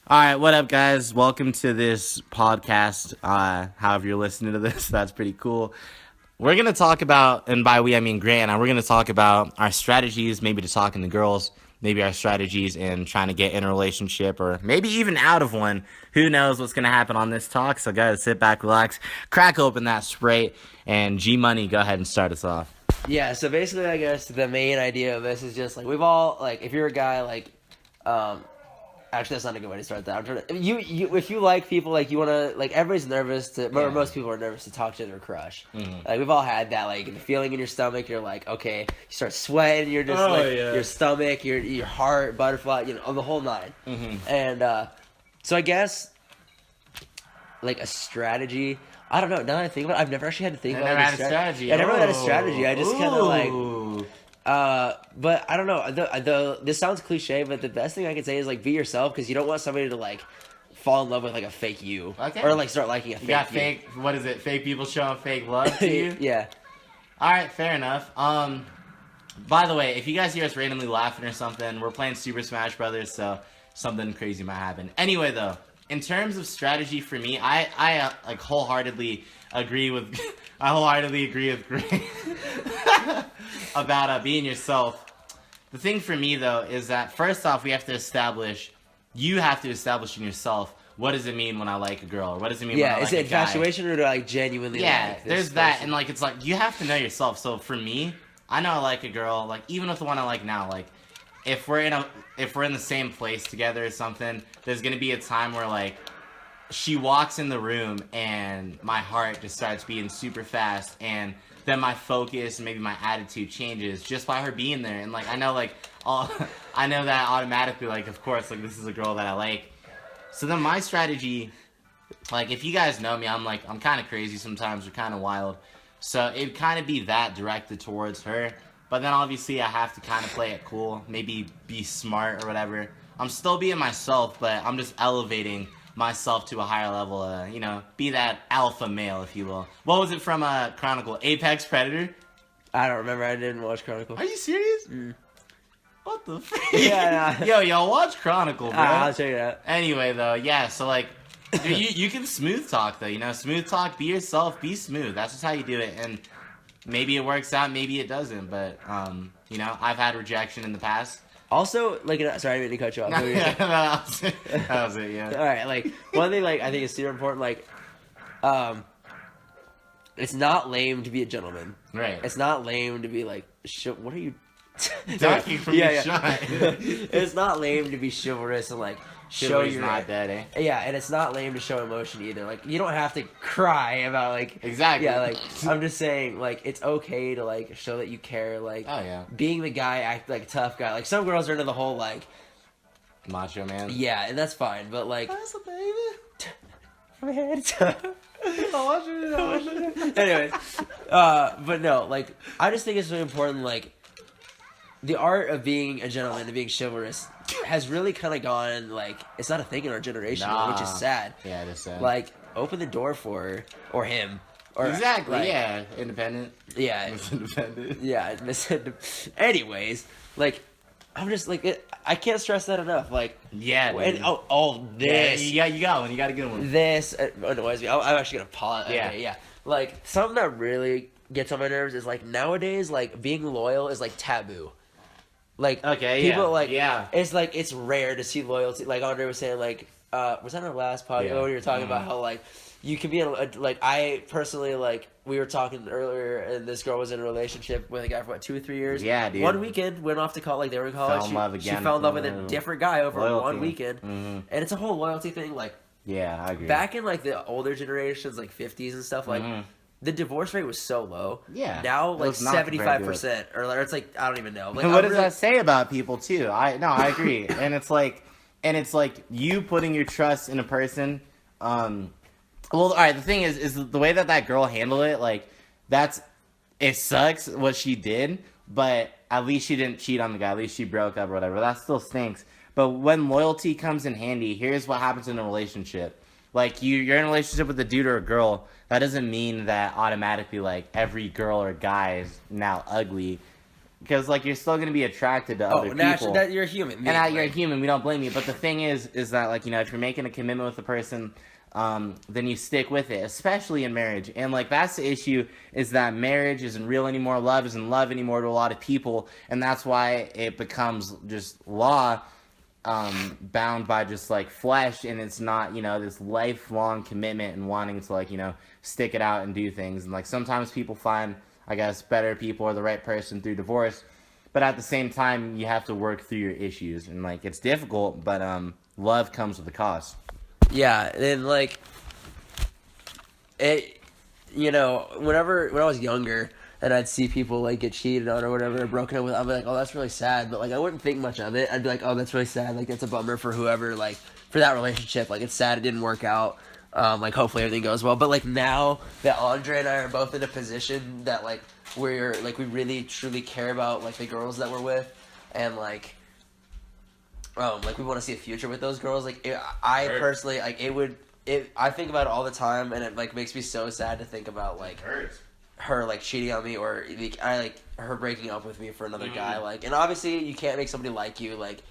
All right, what up, guys? Welcome to this podcast. However you're listening to this, that's pretty cool. We're gonna talk about, and by we I mean Grant, and we're gonna talk about our strategies, maybe to talking to girls, maybe our strategies in trying to get in a relationship, or maybe even out of one. Who knows what's gonna happen on this talk? So, guys, sit back, relax, crack open that Sprite, and G Money, go ahead and start us off. Yeah, so basically, I guess the main idea of this is just like we've all like if you're a guy actually that's not a good way to start that. I'm trying to if you like people like you want to like everybody's nervous to or most people are nervous to talk to their crush. Like we've all had that like the feeling in your stomach. You're like okay, you start sweating. You're just your stomach, your heart, butterfly, the whole 9. And so I guess like a strategy. I don't know. Now that I think about it, I've never actually had to think about a strategy. I never had a strategy. I just kind of like. But I don't know. This sounds cliche, but the best thing I can say is like be yourself because you don't want somebody to like fall in love with like a fake you, or like start liking a fake. You got fake. What is it? Fake people showing fake love to you. Yeah. All right, fair enough. By the way, if you guys hear us randomly laughing or something, we're playing Super Smash Brothers, so something crazy might happen. Anyway, though, in terms of strategy for me, I like wholeheartedly agree with Grant about being yourself. The thing for me though is that first off, you have to establish in yourself what does it mean when I like a girl, or what does it mean when I like a guy. Yeah, is it infatuation or do I like genuinely like this there's that, person? And like it's like you have to know yourself. So for me, I know I like a girl, like even with the one I like now, like if we're in the same place together or something, there's gonna be a time where like she walks in the room and my heart just starts beating super fast, and then my focus and maybe my attitude changes just by her being there. And like I know I know that automatically, like of course, like this is a girl that I like. So then my strategy, like if you guys know me, I'm kind of crazy sometimes, or kind of wild. So it'd kind of be that directed towards her. But then obviously I have to kind of play it cool, maybe be smart or whatever. I'm still being myself, but I'm just elevating myself to a higher level, be that alpha male, if you will. What was it from Chronicle? Apex Predator? I don't remember. I didn't watch Chronicle. Are you serious? What the frick? Yeah. Yo, watch Chronicle, bro. I'll check it out. Anyway, though, yeah, so like, dude, you can smooth talk, though, smooth talk, be yourself, be smooth. That's just how you do it, and maybe it works out, maybe it doesn't, but, I've had rejection in the past. Also, like, sorry, I didn't mean to cut you off. That was it, yeah. All right, like, one thing, like, I think is super important, like, it's not lame to be a gentleman. Right. It's not lame to be, like, what are you... Ducking from your shot. It's not lame to be chivalrous and, like, show your... not dead, eh? Yeah, and it's not lame to show emotion either. Like, you don't have to cry about, like... Exactly. Yeah, like, I'm just saying, like, it's okay to, like, show that you care, like... Oh, yeah. Being the guy, act like a tough guy. Like, some girls are into the whole, like... Macho man? Yeah, and that's fine, but, like... That's a baby. My head. Anyways, but no, like, I just think it's really important, like... The art of being a gentleman and being chivalrous has really kind of gone, like, it's not a thing in our generation, which is sad. Yeah, it is sad. Like, open the door for her, or him. Or, exactly, like, yeah. Independent. Yeah. Independent. Yeah. Anyways, like, I'm just, like, I can't stress that enough. Like, yeah, dude. And, this. Yeah, you got one. You got a good one. This annoys me. I'm actually going to pause. Yeah. Okay, yeah. Like, something that really gets on my nerves is, like, nowadays, like, being loyal is, like, taboo. Like, people, it's, like, it's rare to see loyalty. Like, Andre was saying, like, was that our last podcast? Yeah. We were talking about how, like, you can be in, like, I personally, like, we were talking earlier, and this girl was in a relationship with a guy for, what, 2 or 3 years? Yeah, dude. One weekend, went off to college, like, they were in college. Fell in love again. She fell in love with a different guy over loyalty. one weekend. Mm-hmm. And it's a whole loyalty thing, like. Yeah, I agree. Back in, like, the older generations, like, 50s and stuff, like, the divorce rate was so low. Yeah. Now, like, 75%. Or it's like, I don't even know. Like, what does that say about people, too? I agree. and it's like you putting your trust in a person. Well, all right, the thing is the way that girl handled it, like, it sucks what she did, but at least she didn't cheat on the guy. At least she broke up or whatever. That still stinks. But when loyalty comes in handy, here's what happens in a relationship. Like, you're in a relationship with a dude or a girl, that doesn't mean that automatically, like, every girl or guy is now ugly. because like you're still gonna be attracted to other people. That you're a human. You're a human. We don't blame you. But the thing is that like if you're making a commitment with a person, then you stick with it, especially in marriage. And like that's the issue, is that marriage isn't real anymore. Love isn't love anymore to a lot of people, and that's why it becomes just law, bound by just like flesh, and it's not this lifelong commitment and wanting to like stick it out and do things. And like sometimes people find, I guess, better people or the right person through divorce, but at the same time you have to work through your issues, and like it's difficult, but love comes with a cost. Yeah, and like it, when I was younger and I'd see people like get cheated on or whatever, or broken up with, I'd be like, oh, that's really sad, but like I wouldn't think much of it. I'd be like, oh, that's really sad, like that's a bummer for whoever, like for that relationship, like it's sad it didn't work out. Like hopefully everything goes well. But like now that Andre and I are both in a position that like we really truly care about like the girls that we're with, and like we want to see a future with those girls. Like I personally like I think about it all the time, and it like makes me so sad to think about like her like cheating on me, or her breaking up with me for another guy. Like, and obviously you can't make somebody like you. Like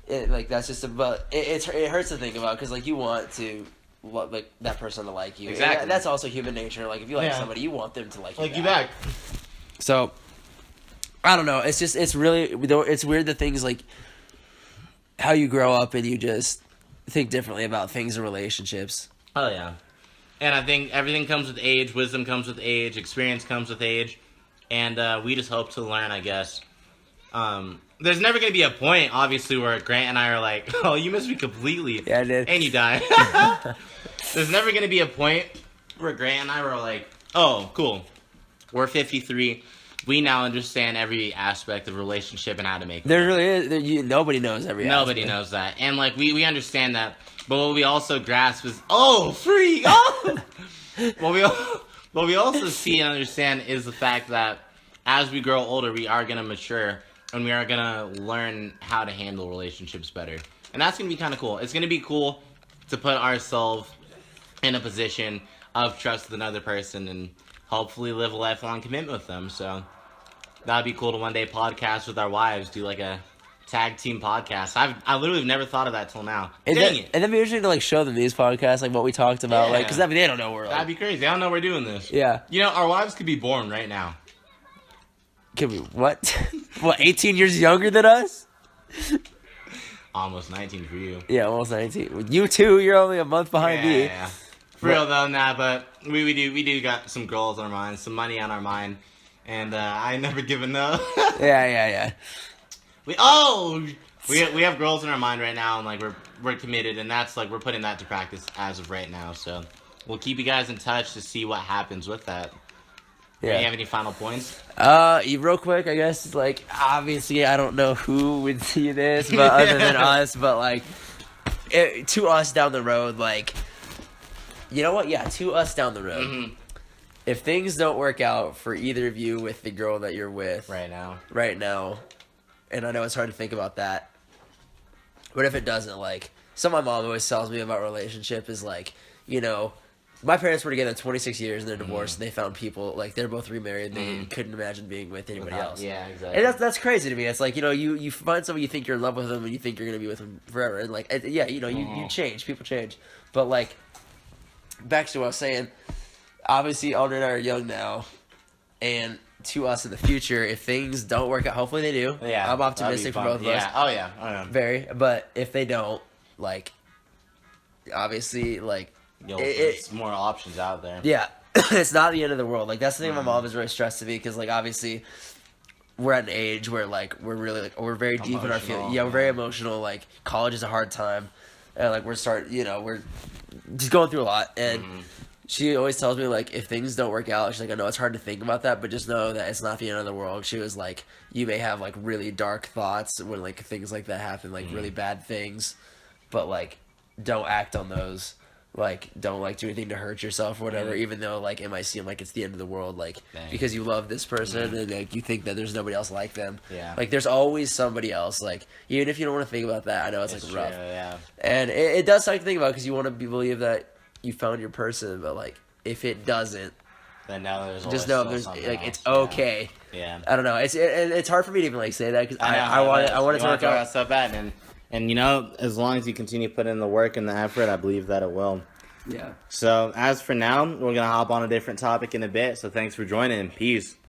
that's just but it hurts to think about, because like you want to. Like that person to like you. Exactly. And that's also human nature. Like if you like somebody, you want them to like you back. So I don't know. It's just it's weird that things like how you grow up and you just think differently about things in relationships. Oh yeah, and I think everything comes with age. Wisdom comes with age. Experience comes with age, and we just hope to learn, I guess. There's never going to be a point, obviously, where Grant and I are like, oh, you missed me completely. Yeah, I did. And you die. There's never going to be a point where Grant and I were like, oh, cool. We're 53. We now understand every aspect of relationship and how to make it. There really is. Nobody knows every aspect. Nobody knows that. And, like, we understand that. But what we also grasp is, oh, free! Oh! what we also see and understand is the fact that as we grow older, we are going to mature. And we are going to learn how to handle relationships better. And that's going to be kind of cool. It's going to be cool to put ourselves in a position of trust with another person and hopefully live a lifelong commitment with them. So that would be cool to one day podcast with our wives, do like a tag team podcast. I literally have never thought of that till now. And then we usually to like show them these podcasts, like what we talked about. Like, because they don't know we're That'd be crazy. They don't know we're doing this. Yeah. Our wives could be born right now. Could be what? What, 18 years younger than us? Almost 19 for you. Yeah, almost 19. You too, you're only a month behind me. Yeah. For real though, but we do got some goals on our mind, some money on our mind, and I never given up. Yeah. We have goals in our mind right now, and like we're committed, and that's like we're putting that to practice as of right now. So we'll keep you guys in touch to see what happens with that. Yeah. Do you have any final points? Real quick, I guess, like, obviously, I don't know who would see this, but other than us, but, like, to us down the road, like, you know what? Yeah, to us down the road. Mm-hmm. If things don't work out for either of you with the girl that you're with right now, and I know it's hard to think about that, but if it doesn't, like, something my mom always tells me about relationship is, like, my parents were together 26 years and they're divorced. And they found people, like, they're both remarried. They couldn't imagine being with anybody else. Yeah, exactly. And that's crazy to me. It's like, you find somebody, you think you're in love with them, and you think you're going to be with them forever. And, like, you change. People change. But, like, back to what I was saying, obviously, Andre and I are young now. And to us in the future, if things don't work out, hopefully they do. Yeah, I'm optimistic for both of us. Oh, yeah. Very. But if they don't, like, obviously, like, there's more options out there. Yeah, it's not the end of the world. Like, that's the thing my mom is really stressed to me, because, like, obviously, we're at an age where, like, we're really, like, we're very deep in our feelings. Yeah, we're very emotional. Like, college is a hard time. And, like, we're just going through a lot. And she always tells me, like, if things don't work out, she's like, I know it's hard to think about that, but just know that it's not the end of the world. She was like, you may have, like, really dark thoughts when, like, things like that happen, like, really bad things. But, like, don't act on those. Like, don't, like, do anything to hurt yourself or whatever, even though, like, it might seem like it's the end of the world, like, because you love this person and, like, you think that there's nobody else like them. Yeah. Like, there's always somebody else. Like, even if you don't want to think about that, I know it's like, rough. True, yeah. And it does suck to think about, because you want to believe that you found your person, but, like, if it doesn't, then now there's just always know still there's something like else. it's okay. Yeah. I don't know. It's hard for me to even like say that because I want it to work out so bad, and you know, as long as you continue to put in the work and the effort, I believe that it will. Yeah. So as for now, we're gonna hop on a different topic in a bit. So thanks for joining. Peace.